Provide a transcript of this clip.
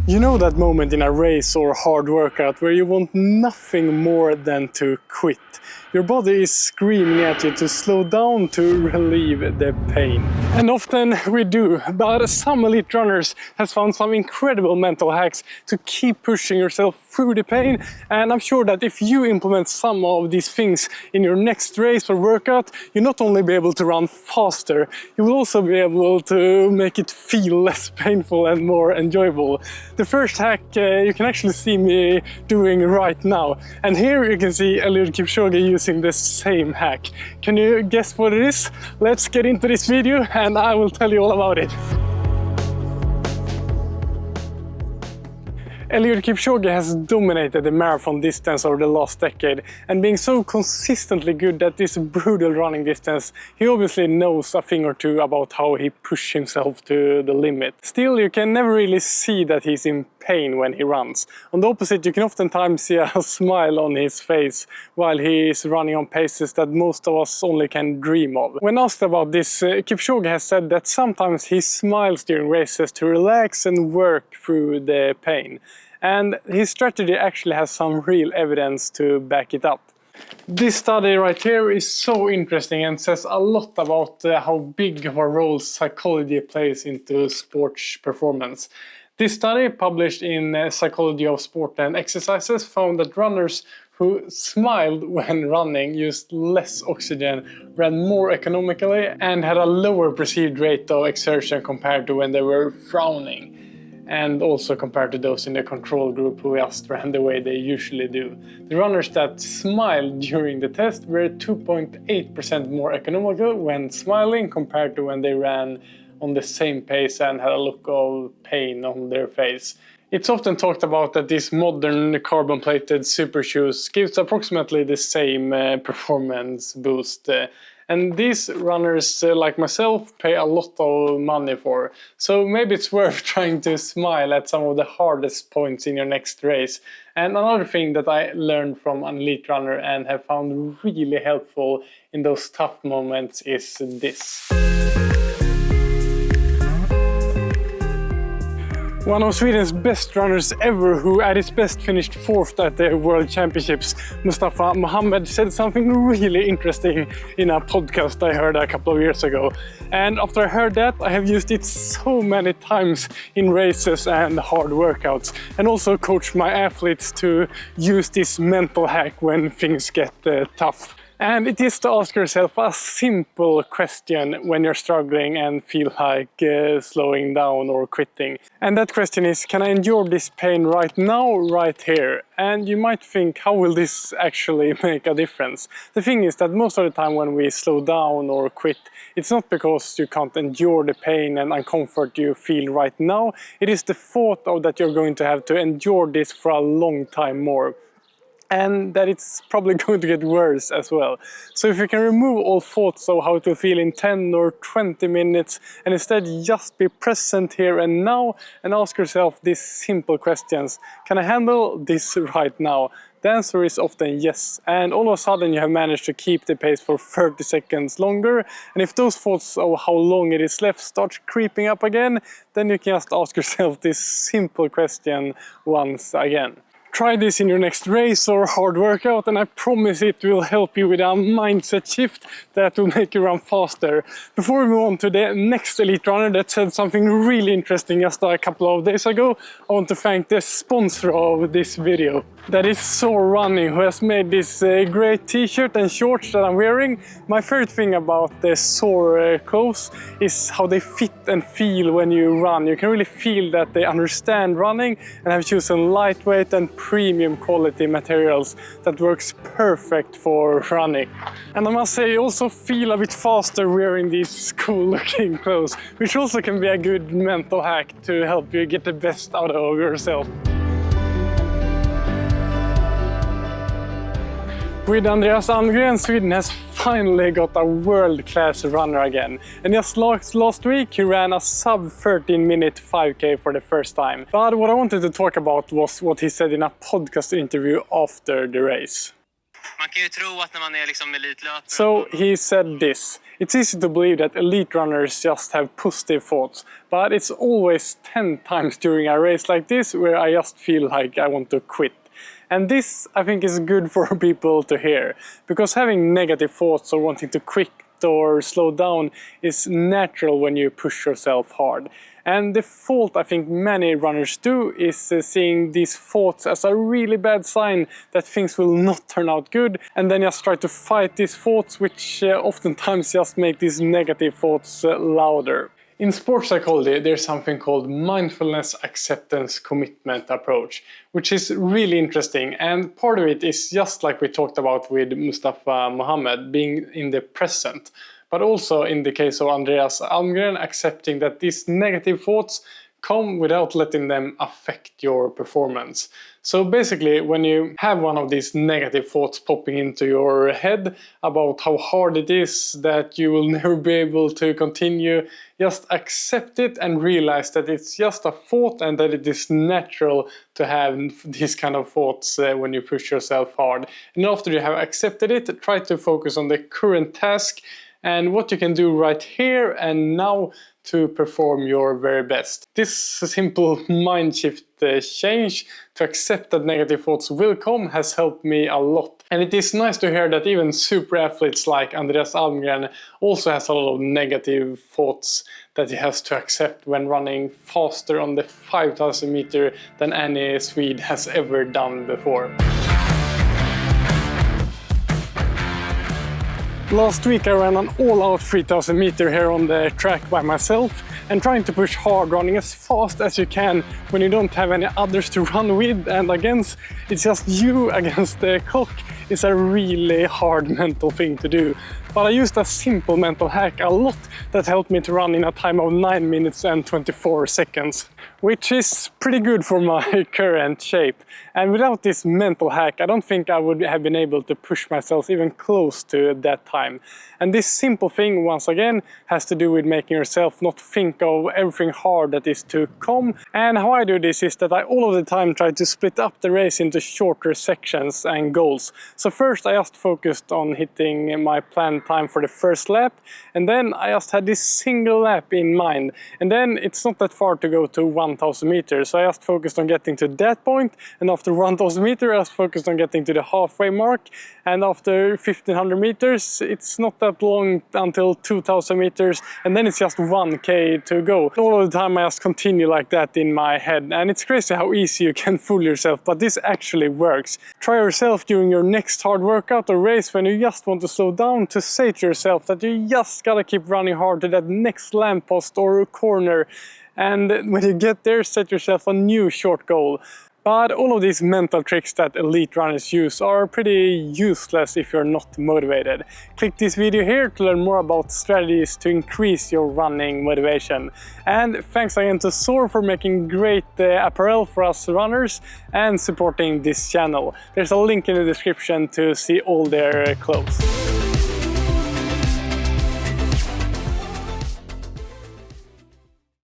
You know that moment in a race or hard workout where you want nothing more than to quit. Your body is screaming at you to slow down to relieve the pain. And often we do, but some elite runners has found some incredible mental hacks to keep pushing yourself through the pain. And I'm sure that if you implement some of these things in your next race or workout, you'll not only be able to run faster, you will also be able to make it feel less painful and more enjoyable. The first hack you can actually see me doing right now. And here you can see Eliud Kipchoge using the same hack. Can you guess what it is? Let's get into this video and I will tell you all about it. Eliud Kipchoge has dominated the marathon distance over the last decade, and being so consistently good at this brutal running distance, he obviously knows a thing or two about how he pushes himself to the limit. Still, you can never really see that he's in pain when he runs. On the opposite, you can oftentimes see a smile on his face while he is running on paces that most of us only can dream of. When asked about this, Kipchoge has said that sometimes he smiles during races to relax and work through the pain. And his strategy actually has some real evidence to back it up. This study right here is so interesting and says a lot about how big of a role psychology plays into sports performance. This study, published in Psychology of Sport and Exercises, found that runners who smiled when running used less oxygen, ran more economically, and had a lower perceived rate of exertion compared to when they were frowning. And also compared to those in the control group who just ran the way they usually do. The runners that smiled during the test were 2.8% more economical when smiling compared to when they ran on the same pace and had a look of pain on their face. It's often talked about that these modern carbon-plated super shoes gives approximately the same performance boost. And these runners, like myself, pay a lot of money for. So maybe it's worth trying to smile at some of the hardest points in your next race. And another thing that I learned from an elite runner and have found really helpful in those tough moments is this. One of Sweden's best runners ever, who at his best finished 4th at the World Championships, Mustafa Mohammed, said something really interesting in a podcast I heard a couple of years ago. And after I heard that, I have used it so many times in races and hard workouts, and also coached my athletes to use this mental hack when things get tough. And it is to ask yourself a simple question when you're struggling and feel like slowing down or quitting. And that question is, can I endure this pain right now, right here? And you might think, how will this actually make a difference? The thing is that most of the time when we slow down or quit, it's not because you can't endure the pain and uncomfort you feel right now. It is the thought of that you're going to have to endure this for a long time more. And that it's probably going to get worse as well. So if you can remove all thoughts of how to feel in 10 or 20 minutes and instead just be present here and now and ask yourself these simple questions. Can I handle this right now? The answer is often yes, and all of a sudden you have managed to keep the pace for 30 seconds longer, and if those thoughts of how long it is left start creeping up again, then you can just ask yourself this simple question once again. Try this in your next race or hard workout and I promise it will help you with a mindset shift that will make you run faster. Before we move on to the next elite runner that said something really interesting just a couple of days ago, I want to thank the sponsor of this video. That is Soar Running, who has made this great t-shirt and shorts that I'm wearing. My favorite thing about the Soar clothes is how they fit and feel when you run. You can really feel that they understand running and have chosen lightweight and premium quality materials that works perfect for running. And I must say, you also feel a bit faster wearing these cool looking clothes, which also can be a good mental hack to help you get the best out of yourself. With Andreas Almgren, Sweden has finally got a world-class runner again. And just last week he ran a sub 13-minute 5K for the first time. But what I wanted to talk about was what he said in a podcast interview after the race. Man kan ju tro att när man är liksom elitlöpare. So he said this. It's easy to believe that elite runners just have positive thoughts, but it's always 10 times during a race like this where I just feel like I want to quit. And this, I think, is good for people to hear, because having negative thoughts or wanting to quit or slow down is natural when you push yourself hard. And the fault I think many runners do is seeing these thoughts as a really bad sign that things will not turn out good, and then just try to fight these thoughts, which oftentimes just make these negative thoughts louder. In sports psychology, there's something called mindfulness acceptance commitment approach, which is really interesting, and part of it is just like we talked about with Mustafa Mohammed, being in the present. But also in the case of Andreas Almgren, accepting that these negative thoughts come without letting them affect your performance. So basically, when you have one of these negative thoughts popping into your head about how hard it is, that you will never be able to continue, just accept it and realize that it's just a thought and that it is natural to have these kind of thoughts when you push yourself hard. And after you have accepted it, try to focus on the current task and what you can do right here and now to perform your very best. This simple mind shift change to accept that negative thoughts will come has helped me a lot. And it is nice to hear that even super athletes like Andreas Almgren also has a lot of negative thoughts that he has to accept when running faster on the 5,000 meter than any Swede has ever done before. Last week I ran an all-out 3000 meter here on the track by myself, and trying to push hard, running as fast as you can when you don't have any others to run with and against, it's just you against the clock, is a really hard mental thing to do. But I used a simple mental hack a lot that helped me to run in a time of 9 minutes and 24 seconds, which is pretty good for my current shape. And without this mental hack, I don't think I would have been able to push myself even close to that time. And this simple thing, once again, has to do with making yourself not think of everything hard that is to come. And how I do this is that I all of the time try to split up the race into shorter sections and goals. So first I just focused on hitting my planned time for the first lap, and then I just had this single lap in mind, and then it's not that far to go to 1000 meters, so I just focused on getting to that point, and after 1000 meters I just focused on getting to the halfway mark, and after 1500 meters it's not that long until 2000 meters, and then it's just 1k to go. All of the time I just continue like that in my head, and it's crazy how easy you can fool yourself, but this actually works. Try yourself during your next hard workout or race when you just want to slow down, to say to yourself that you just gotta keep running hard to that next lamppost or corner, and when you get there, set yourself a new short goal. But all of these mental tricks that elite runners use are pretty useless if you're not motivated. Click this video here to learn more about strategies to increase your running motivation. And thanks again to Soar for making great apparel for us runners and supporting this channel. There's a link in the description to see all their clothes.